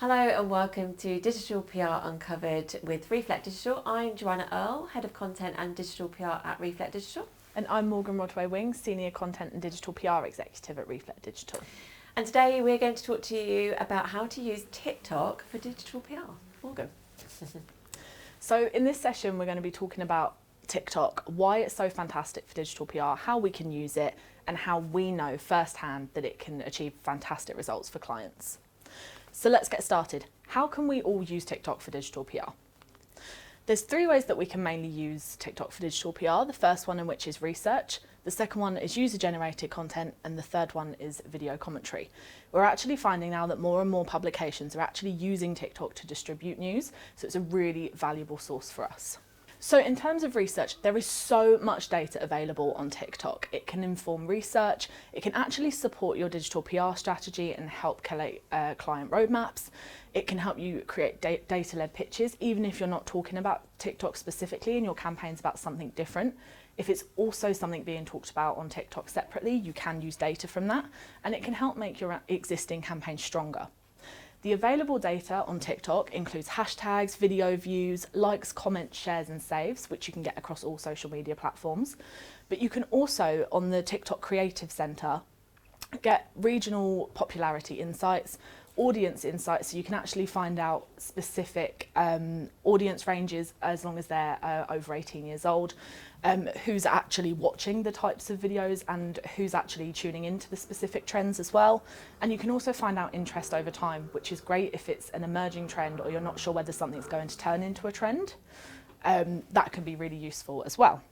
Hello and welcome to Digital PR Uncovered with Reflect Digital. I'm Joanna Earle, Head of Content and Digital PR at Reflect Digital. And I'm Morgan Rodway-Wing, Senior Content and Digital PR Executive at Reflect Digital. And today we're going to talk to you about how to use TikTok for digital PR. Morgan. So in this session, we're going to be talking about TikTok, why it's so fantastic for digital PR, how we can use it, and how we know firsthand that it can achieve fantastic results for clients. So let's get started. How can we all use TikTok for digital PR? There's three ways that we can mainly use TikTok for digital PR. The first one in which is research, the second one is user-generated content, and the third one is video commentary. We're actually finding now that more and more publications are actually using TikTok to distribute news, so it's a really valuable source for us. So in terms of research, there is so much data available on TikTok. It can inform research, it can actually support your digital PR strategy and help collate client roadmaps. It can help you create data-led pitches, even if you're not talking about TikTok specifically and your campaign's about something different. If it's also something being talked about on TikTok separately, you can use data from that, and it can help make your existing campaign stronger. The available data on TikTok includes hashtags, video views, likes, comments, shares and saves, which you can get across all social media platforms. But you can also, on the TikTok Creative Centre, get regional popularity insights, audience insights, so you can actually find out specific audience ranges as long as they're over 18 years old, who's actually watching the types of videos and who's actually tuning into the specific trends as well. And you can also find out interest over time, which is great if it's an emerging trend or you're not sure whether something's going to turn into a trend. That can be really useful as well.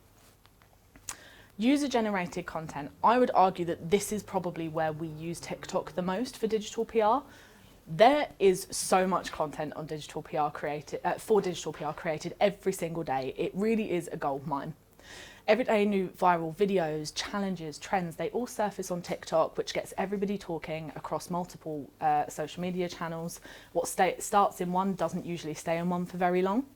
User-generated content, I would argue that this is probably where we use TikTok the most for digital PR. There is so much content on digital PR created for digital PR created every single day. It really is a goldmine. Every day new viral videos, challenges, trends, they all surface on TikTok, which gets everybody talking across multiple social media channels. What starts in one doesn't usually stay in one for very long.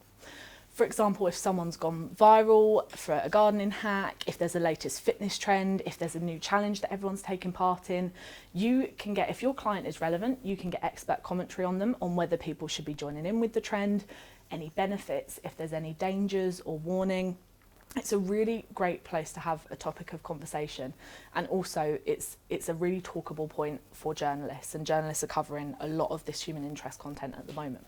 For example, if someone's gone viral for a gardening hack, if there's a latest fitness trend, if there's a new challenge that everyone's taking part in, you can get, if your client is relevant, you can get expert commentary on them on whether people should be joining in with the trend, any benefits, if there's any dangers or warning. It's a really great place to have a topic of conversation, and also it's a really talkable point for journalists, and journalists are covering a lot of this human interest content at the moment.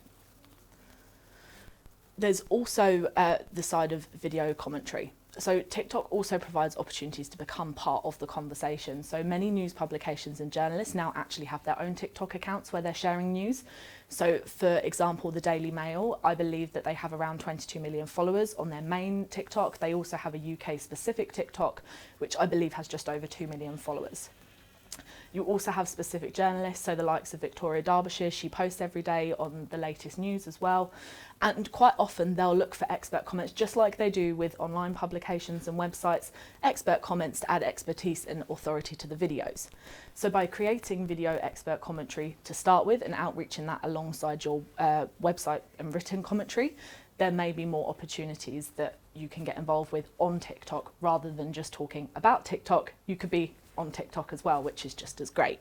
There's also the side of video commentary. So TikTok also provides opportunities to become part of the conversation. So many news publications and journalists now actually have their own TikTok accounts where they're sharing news. So for example, the Daily Mail, I believe that they have around 22 million followers on their main TikTok. They also have a UK specific TikTok, which I believe has just over 2 million followers. You also have specific journalists, so the likes of Victoria Derbyshire, she posts every day on the latest news as well. And quite often they'll look for expert comments, just like they do with online publications and websites, expert comments to add expertise and authority to the videos. So by creating video expert commentary to start with and outreaching that alongside your website and written commentary, there may be more opportunities that you can get involved with on TikTok rather than just talking about TikTok. You could be on TikTok as well, which is just as great.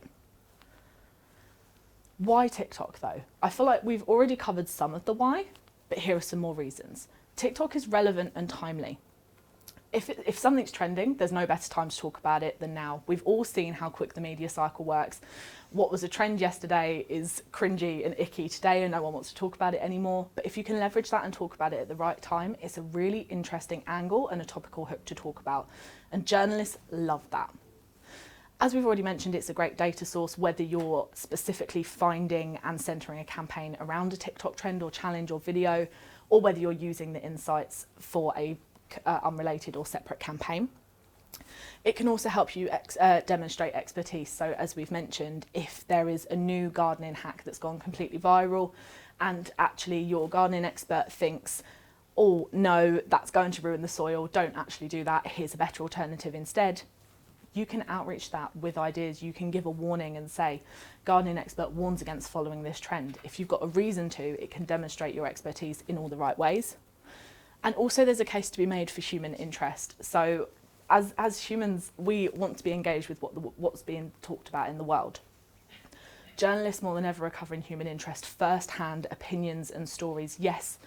Why TikTok though? I feel like we've already covered some of the why, but here are some more reasons. TikTok is relevant and timely. If something's trending, there's no better time to talk about it than now. We've all seen how quick the media cycle works. What was a trend yesterday is cringy and icky today and no one wants to talk about it anymore. But if you can leverage that and talk about it at the right time, it's a really interesting angle and a topical hook to talk about. And journalists love that. As we've already mentioned, it's a great data source, whether you're specifically finding and centering a campaign around a TikTok trend or challenge or video, or whether you're using the insights for a unrelated or separate campaign. It can also help you demonstrate expertise. So as we've mentioned, if there is a new gardening hack that's gone completely viral and actually your gardening expert thinks, oh no, that's going to ruin the soil, don't actually do that, here's a better alternative instead. You can outreach that with ideas. You can give a warning and say, gardening expert warns against following this trend. If you've got a reason to, it can demonstrate your expertise in all the right ways. And also there's a case to be made for human interest. So as humans, we want to be engaged with what's being talked about in the world. Journalists more than ever are covering human interest, first-hand opinions and stories. Yes,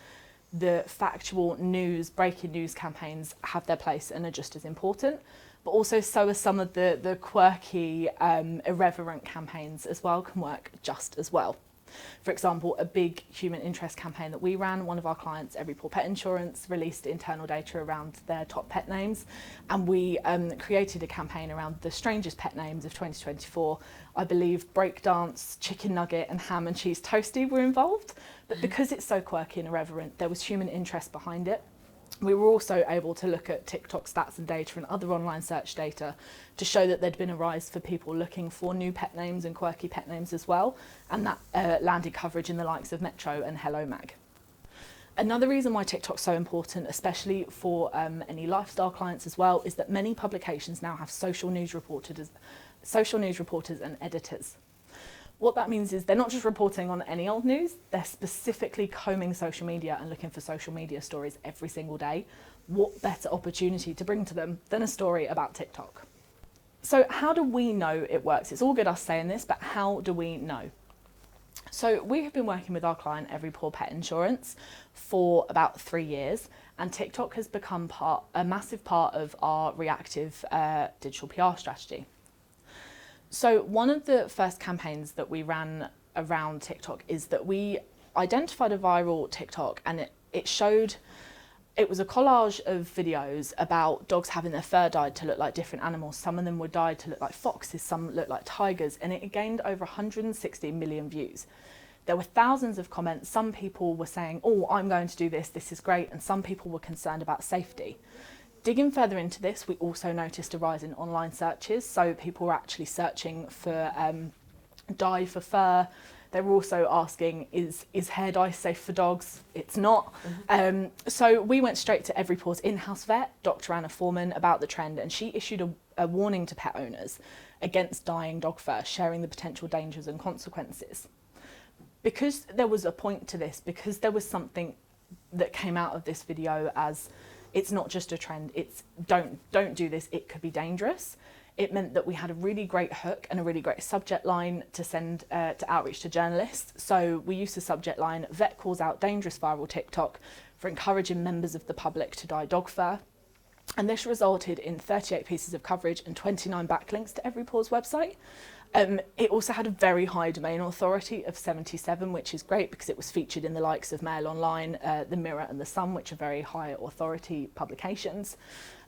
the factual news, breaking news campaigns have their place and are just as important, but also so are some of the quirky, irreverent campaigns as well, can work just as well. For example, a big human interest campaign that we ran, one of our clients, Every Paw Pet Insurance, released internal data around their top pet names, and we created a campaign around the strangest pet names of 2024. I believe breakdance, chicken nugget and ham and cheese toasty were involved, but because it's so quirky and irreverent, there was human interest behind it. We were also able to look at TikTok stats and data and other online search data to show that there'd been a rise for people looking for new pet names and quirky pet names as well, and that landed coverage in the likes of Metro and Hello Mag. Another reason why TikTok's so important, especially for any lifestyle clients as well, is that many publications now have social news reporters and editors. What that means is they're not just reporting on any old news, they're specifically combing social media and looking for social media stories every single day. What better opportunity to bring to them than a story about TikTok? So how do we know it works? It's all good us saying this, but how do we know? So we have been working with our client, Every Paw Pet Insurance, for about 3 years, and TikTok has become a massive part of our reactive digital PR strategy. So one of the first campaigns that we ran around TikTok is that we identified a viral TikTok, and it was a collage of videos about dogs having their fur dyed to look like different animals. Some of them were dyed to look like foxes, some looked like tigers, and it gained over 160 million views. There were thousands of comments. Some people were saying, oh, I'm going to do this, this is great, and some people were concerned about safety. Digging further into this, we also noticed a rise in online searches. So people were actually searching for dye for fur. They were also asking, is hair dye safe for dogs? It's not. Mm-hmm. So we went straight to Every Paw's in-house vet, Dr. Anna Foreman, about the trend, and she issued a warning to pet owners against dyeing dog fur, sharing the potential dangers and consequences. Because there was a point to this, because there was something that came out of this video as, it's not just a trend, it's don't do this, it could be dangerous. It meant that we had a really great hook and a really great subject line to send to outreach to journalists. So we used the subject line, vet calls out dangerous viral TikTok for encouraging members of the public to dye dog fur. And this resulted in 38 pieces of coverage and 29 backlinks to Every Paw's website. It also had a very high domain authority of 77, which is great because it was featured in the likes of Mail Online, The Mirror and The Sun, which are very high authority publications.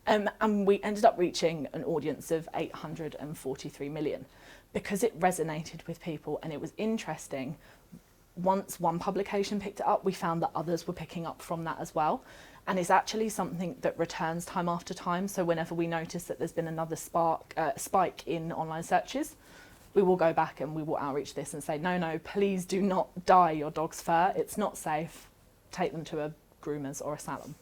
And we ended up reaching an audience of 843 million because it resonated with people and it was interesting. Once one publication picked it up, we found that others were picking up from that as well. And it's actually something that returns time after time. So whenever we notice that there's been another spike in online searches, we will go back and we will outreach this and say, no, please do not dye your dog's fur. It's not safe. Take them to a groomer's or a salon.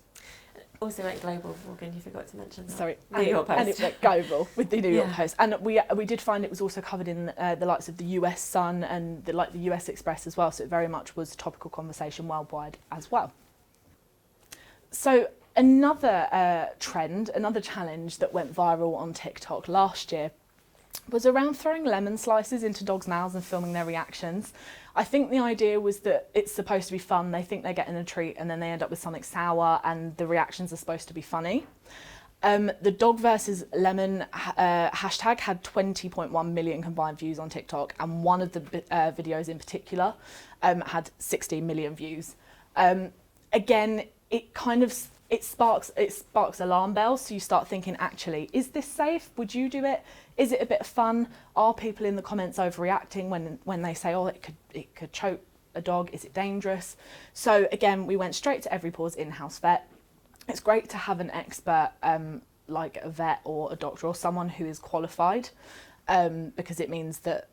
Also went global, Morgan, you forgot to mention that. Sorry, New York Post. And it went global with the New York Post. And we did find it was also covered in the likes of the US Sun and the US Express as well. So it very much was topical conversation worldwide as well. So another trend, another challenge that went viral on TikTok last year was around throwing lemon slices into dogs' mouths and filming their reactions. I think the idea was that it's supposed to be fun. They think they're getting a treat and then they end up with something sour and the reactions are supposed to be funny. The dog versus lemon hashtag had 20.1 million combined views on TikTok, and one of the videos in particular had 16 million views. Again, it sparks alarm bells. So you start thinking, actually, is this safe? Would you do it? Is it a bit of fun? Are people in the comments overreacting when they say, oh, it could choke a dog? Is it dangerous? So again, we went straight to Every Paw's in-house vet. It's great to have an expert like a vet or a doctor or someone who is qualified, because it means that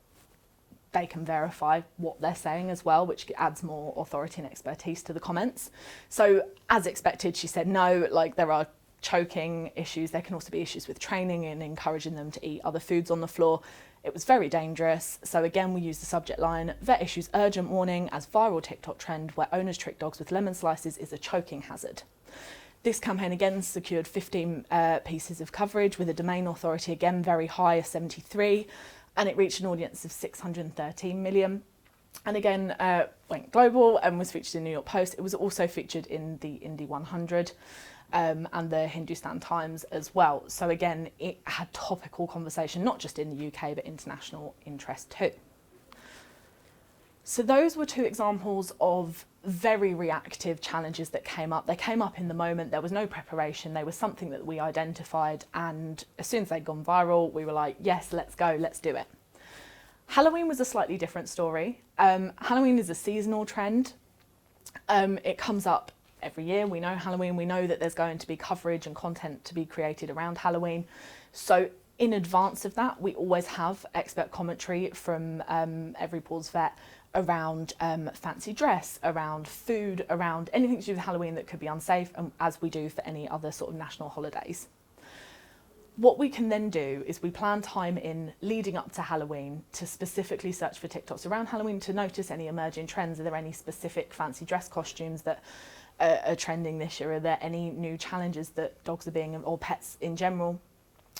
they can verify what they're saying as well, which adds more authority and expertise to the comments. So as expected, she said no, there are choking issues. There can also be issues with training and encouraging them to eat other foods on the floor. It was very dangerous. So again, we used the subject line, vet issues urgent warning as viral TikTok trend where owners trick dogs with lemon slices is a choking hazard. This campaign again secured 15 pieces of coverage with a domain authority again very high, 73. and it reached an audience of 613 million. And again, went global and was featured in New York Post. It was also featured in the Indie 100 and the Hindustan Times as well. So again, it had topical conversation, not just in the UK, but international interest too. So those were two examples of very reactive challenges that came up. They came up in the moment, there was no preparation, they were something that we identified, and as soon as they'd gone viral, we were like, yes, let's go, let's do it. Halloween was a slightly different story. Halloween is a seasonal trend. It comes up every year. We know Halloween, we know that there's going to be coverage and content to be created around Halloween. So in advance of that, we always have expert commentary from Every Paws Vet around fancy dress, around food, around anything to do with Halloween that could be unsafe, as we do for any other sort of national holidays. What we can then do is we plan time in leading up to Halloween to specifically search for TikToks around Halloween to notice any emerging trends. Are there any specific fancy dress costumes that are trending this year? Are there any new challenges that dogs are being, or pets in general,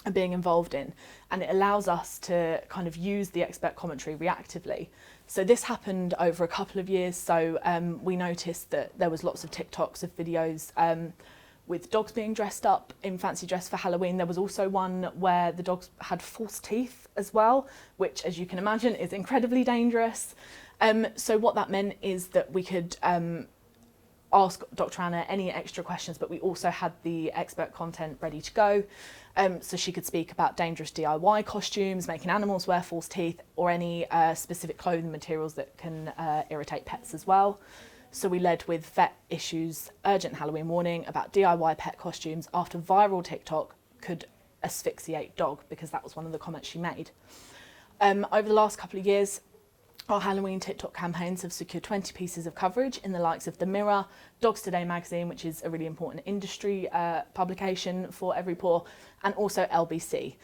are being involved in? And it allows us to kind of use the expert commentary reactively. So this happened over a couple of years. So we noticed that there was lots of TikToks of videos with dogs being dressed up in fancy dress for Halloween. There was also one where the dogs had false teeth as well, which, as you can imagine, is incredibly dangerous. So what that meant is that we could ask Dr. Anna any extra questions, but we also had the expert content ready to go. So she could speak about dangerous DIY costumes, making animals wear false teeth, or any specific clothing materials that can irritate pets as well. So we led with vet issues, urgent Halloween warning about DIY pet costumes after viral TikTok could asphyxiate dog, because that was one of the comments she made. Over the last couple of years, our Halloween TikTok campaigns have secured 20 pieces of coverage in the likes of The Mirror, Dogs Today magazine, which is a really important industry publication for Every Paw, and also LBC.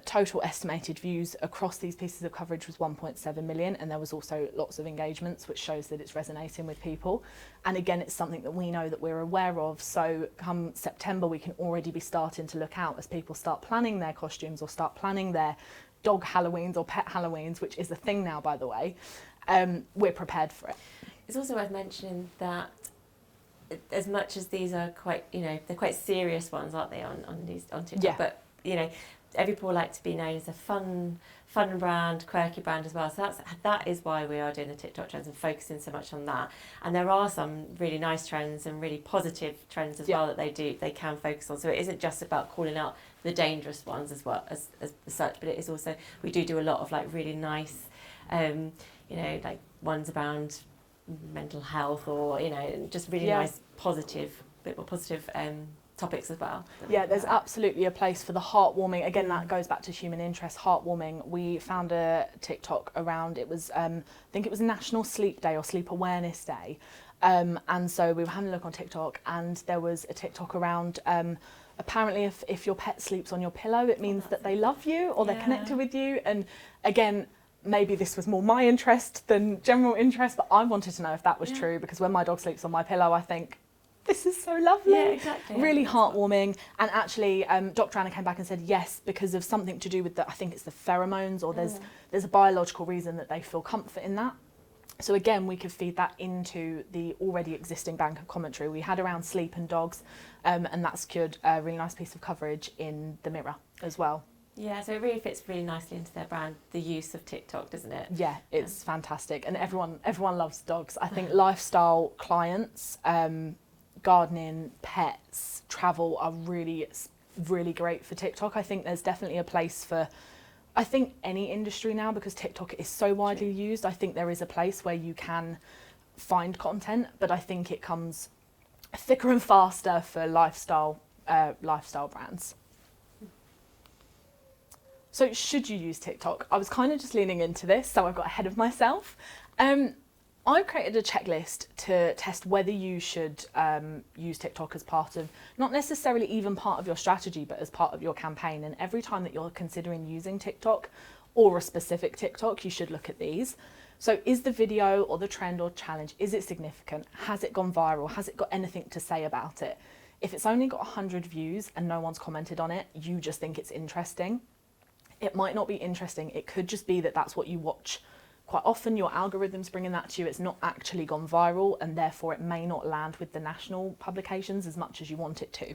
Total estimated views across these pieces of coverage was 1.7 million, and there was also lots of engagements, which shows that it's resonating with people. And again, it's something that we know that we're aware of. So come September, we can already be starting to look out as people start planning their costumes or start planning their dog Halloweens or pet Halloweens, which is a thing now, by the way. We're prepared for it. It's also worth mentioning that as much as these are quite, they're quite serious ones, aren't they, on TikTok? Yeah. But, Every Paw like to be known as a fun brand, quirky brand as well. So that is why we are doing the TikTok trends and focusing so much on that. And there are some really nice trends and really positive trends as well that they can focus on. So it isn't just about calling out the dangerous ones as well as such, but it is also, we do a lot of like really nice, like ones around mental health, or just really nice bit more positive topics as well. Yeah, there's absolutely a place for the heartwarming. Again, that goes back to human interest, heartwarming. We found a TikTok around, it was, I think it was National Sleep Day or Sleep Awareness Day. And so we were having a look on TikTok, and there was a TikTok around, apparently if your pet sleeps on your pillow, it means that they love you or they're connected with you. And again, maybe this was more my interest than general interest, but I wanted to know if that was true, because when my dog sleeps on my pillow, I think, this is so lovely. Yeah, exactly. Really heartwarming. And actually, Dr. Anna came back and said yes, because of something to do with I think it's the pheromones, or there's a biological reason that they feel comfort in that. So again, we could feed that into the already existing bank of commentary we had around sleep and dogs, and that secured a really nice piece of coverage in The Mirror as well. Yeah, so it really fits really nicely into their brand, the use of TikTok, doesn't it? Yeah, it's fantastic. And everyone loves dogs. I think lifestyle clients, gardening, pets, travel are really, really great for TikTok. I think there's definitely a place for, I think, any industry now, because TikTok is so widely used. I think there is a place where you can find content, but I think it comes thicker and faster for lifestyle brands. So should you use TikTok? I was kind of just leaning into this, so I've got ahead of myself. I've created a checklist to test whether you should use TikTok as part of, not necessarily even part of your strategy, but as part of your campaign. And every time that you're considering using TikTok, or a specific TikTok, you should look at these. So is the video or the trend or challenge, is it significant? Has it gone viral? Has it got anything to say about it? If it's only got 100 views and no one's commented on it, you just think it's interesting. It might not be interesting. It could just be that that's what you watch quite often. Your algorithm's bringing that to you. It's not actually gone viral, and therefore it may not land with the national publications as much as you want it to.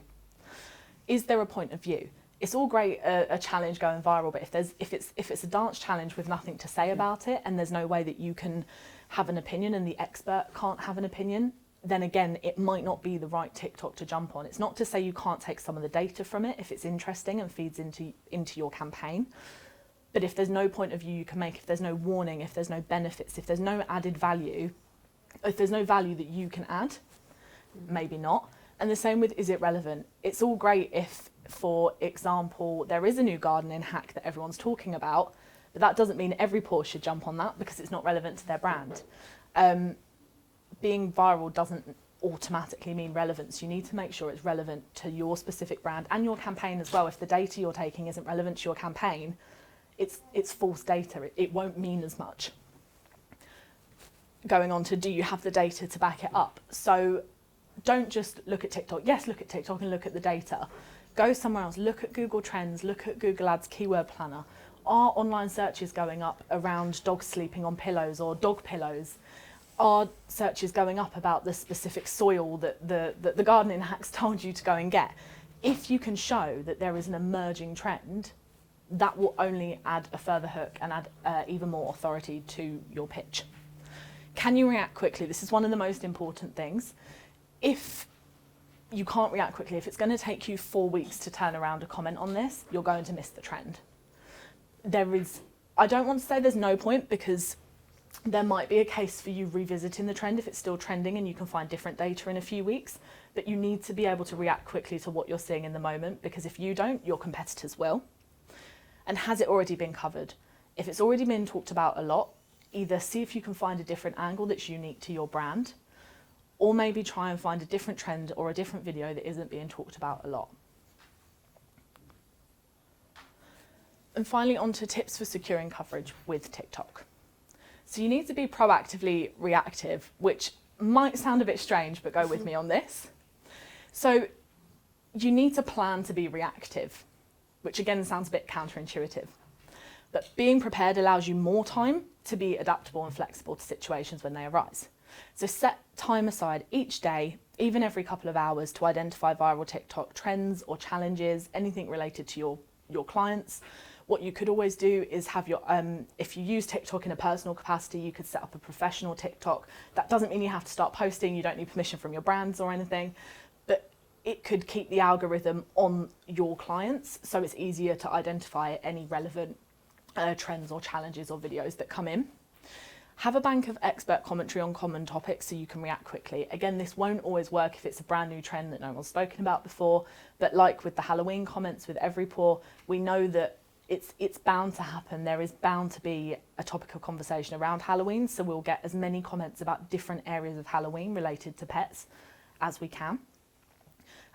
Is there a point of view? It's all great, a challenge going viral, but if it's a dance challenge with nothing to say about it, and there's no way that you can have an opinion and the expert can't have an opinion, then again, it might not be the right TikTok to jump on. It's not to say you can't take some of the data from it if it's interesting and feeds into your campaign. But if there's no point of view you can make, if there's no warning, if there's no benefits, if there's no added value, if there's no value that you can add, maybe not. And the same with, is it relevant? It's all great if, for example, there is a new gardening hack that everyone's talking about, but that doesn't mean every paw should jump on that because it's not relevant to their brand. Being viral doesn't automatically mean relevance. You need to make sure it's relevant to your specific brand and your campaign as well. If the data you're taking isn't relevant to your campaign, it's false data. It won't mean as much. Going on to, do you have the data to back it up? So don't just look at TikTok. Yes, look at TikTok and look at the data. Go somewhere else. Look at Google Trends. Look at Google Ads Keyword Planner. Are online searches going up around dogs sleeping on pillows or dog pillows? Are searches going up about the specific soil that the gardening hacks told you to go and get? If you can show that there is an emerging trend, that will only add a further hook and add even more authority to your pitch. Can you react quickly? This is one of the most important things. If you can't react quickly, if it's going to take you 4 weeks to turn around a comment on this, you're going to miss the trend. I don't want to say there's no point, because there might be a case for you revisiting the trend if it's still trending and you can find different data in a few weeks, but you need to be able to react quickly to what you're seeing in the moment, because if you don't, your competitors will. And has it already been covered? If it's already been talked about a lot, either see if you can find a different angle that's unique to your brand, or maybe try and find a different trend or a different video that isn't being talked about a lot. And finally, on to tips for securing coverage with TikTok. So you need to be proactively reactive, which might sound a bit strange, but go with me on this. So you need to plan to be reactive, which again sounds a bit counterintuitive. But being prepared allows you more time to be adaptable and flexible to situations when they arise. So set time aside each day, even every couple of hours, to identify viral TikTok trends or challenges, anything related to your clients. What you could always do is have your, if you use TikTok in a personal capacity, you could set up a professional TikTok. That doesn't mean you have to start posting, you don't need permission from your brands or anything, but it could keep the algorithm on your clients, so it's easier to identify any relevant trends or challenges or videos that come in. Have a bank of expert commentary on common topics so you can react quickly. Again, this won't always work if it's a brand new trend that no one's spoken about before, but like with the Halloween comments with every paw, we know that it's bound to happen. There is bound to be a topic of conversation around Halloween, so we'll get as many comments about different areas of Halloween related to pets as we can.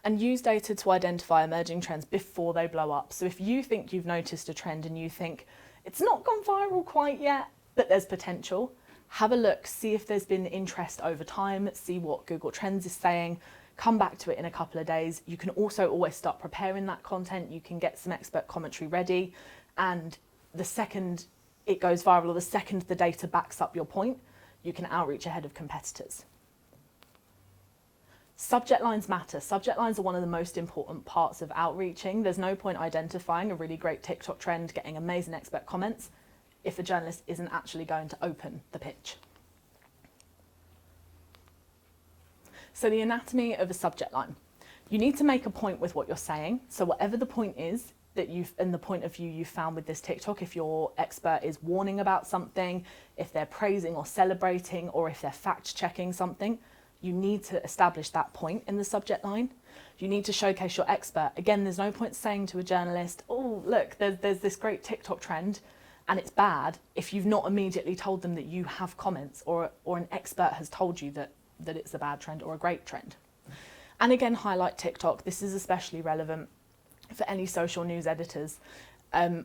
And use data to identify emerging trends before they blow up. So if you think you've noticed a trend and you think it's not gone viral quite yet, but there's potential, have a look, see if there's been interest over time, see what Google Trends is saying, come back to it in a couple of days. You can also always start preparing that content. You can get some expert commentary ready, and the second it goes viral, or the second the data backs up your point, you can outreach ahead of competitors. Subject lines matter. Subject lines are one of the most important parts of outreaching. There's no point identifying a really great TikTok trend, getting amazing expert comments, if the journalist isn't actually going to open the pitch. So the anatomy of a subject line. You need to make a point with what you're saying. So whatever the point is that and the point of view you found with this TikTok, if your expert is warning about something, if they're praising or celebrating, or if they're fact checking something, you need to establish that point in the subject line. You need to showcase your expert. Again, there's no point saying to a journalist, oh, look, there's this great TikTok trend and it's bad, if you've not immediately told them that you have comments, or an expert has told you that it's a bad trend or a great trend. And again, highlight TikTok. This is especially relevant for any social news editors.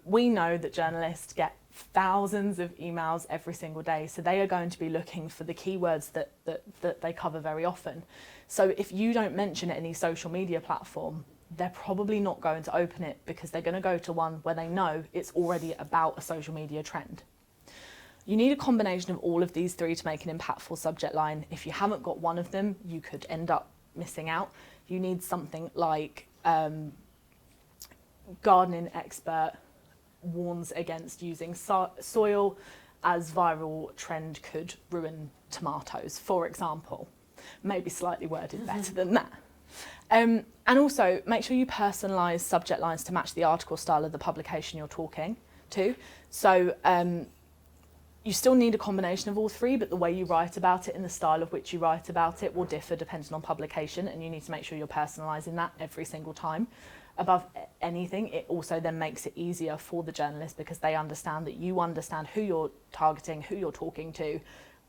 We know that journalists get thousands of emails every single day, so they are going to be looking for the keywords that they cover very often. So if you don't mention any social media platform they're probably not going to open it because they're going to go to one where they know it's already about a social media trend. You need a combination of all of these three to make an impactful subject line. If you haven't got one of them, you could end up missing out. You need something like gardening expert warns against using soil as viral trend could ruin tomatoes, for example. Maybe slightly worded better than that. And also make sure you personalise subject lines to match the article style of the publication you're talking to. So you still need a combination of all three, but the way you write about it and the style of which you write about it will differ depending on publication, and you need to make sure you're personalising that every single time. Above anything, it also then makes it easier for the journalist because they understand that you understand who you're targeting, who you're talking to,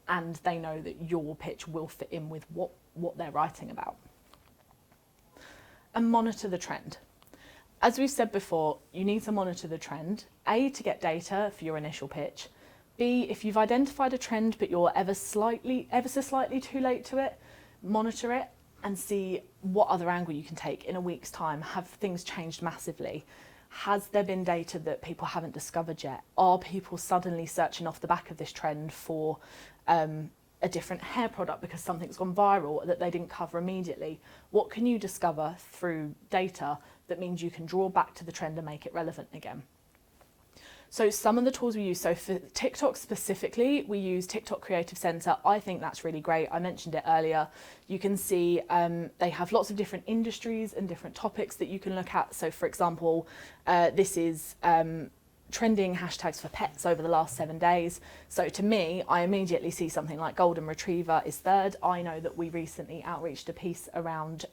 and they know that your pitch will fit in with what they're writing about. And monitor the trend. As we've said before, you need to monitor the trend, A, to get data for your initial pitch, B, if you've identified a trend but you're ever so slightly too late to it, monitor it and see what other angle you can take in a week's time. Have things changed massively? Has there been data that people haven't discovered yet? Are people suddenly searching off the back of this trend for a different hair product because something's gone viral that they didn't cover immediately? What can you discover through data that means you can draw back to the trend and make it relevant again? So some of the tools we use, so for TikTok specifically, we use TikTok Creative Center. I think that's really great. I mentioned it earlier. You can see they have lots of different industries and different topics that you can look at. So for example, this is trending hashtags for pets over the last 7 days. So to me, I immediately see something like golden retriever is third. I know that we recently outreached a piece around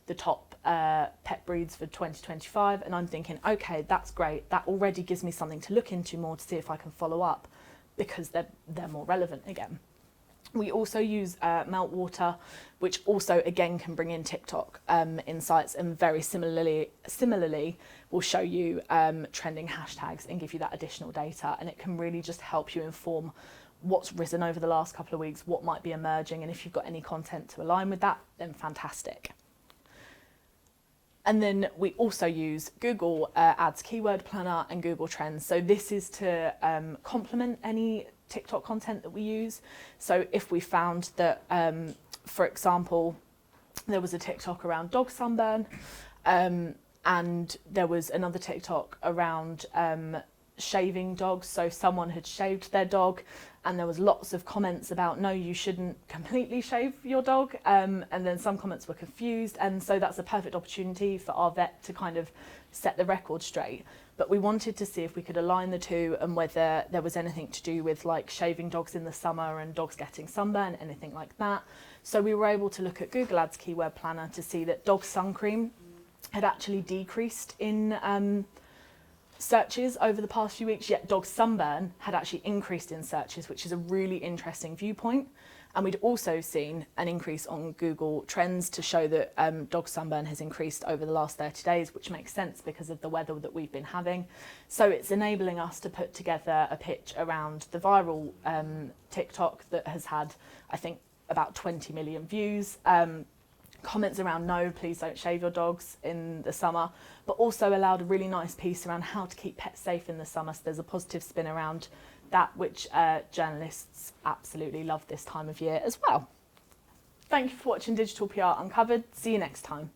the top pet breeds for 2025, and I'm thinking, okay, that's great. That already gives me something to look into more to see if I can follow up because they're more relevant again. We also use Meltwater, which also again can bring in TikTok insights, and very similarly will show you trending hashtags and give you that additional data, and it can really just help you inform what's risen over the last couple of weeks, what might be emerging, and if you've got any content to align with that, then fantastic. And then we also use Google Ads Keyword Planner and Google Trends. So this is to complement any TikTok content that we use. So if we found that, for example, there was a TikTok around dog sunburn, and there was another TikTok around shaving dogs. So someone had shaved their dog and there was lots of comments about, no, you shouldn't completely shave your dog. And then some comments were confused. And so that's a perfect opportunity for our vet to kind of set the record straight. But we wanted to see if we could align the two and whether there was anything to do with like shaving dogs in the summer and dogs getting sunburn, anything like that. So we were able to look at Google Ads Keyword Planner to see that dog sun cream had actually decreased in searches over the past few weeks, yet dog sunburn had actually increased in searches, which is a really interesting viewpoint. And we'd also seen an increase on Google Trends to show that dog sunburn has increased over the last 30 days, which makes sense because of the weather that we've been having. So it's enabling us to put together a pitch around the viral TikTok that has had, I think, about 20 million views. Comments around no, please don't shave your dogs in the summer, but also allowed a really nice piece around how to keep pets safe in the summer. So there's a positive spin around that, which journalists absolutely love this time of year as well. Thank you for watching Digital PR Uncovered. See you next time.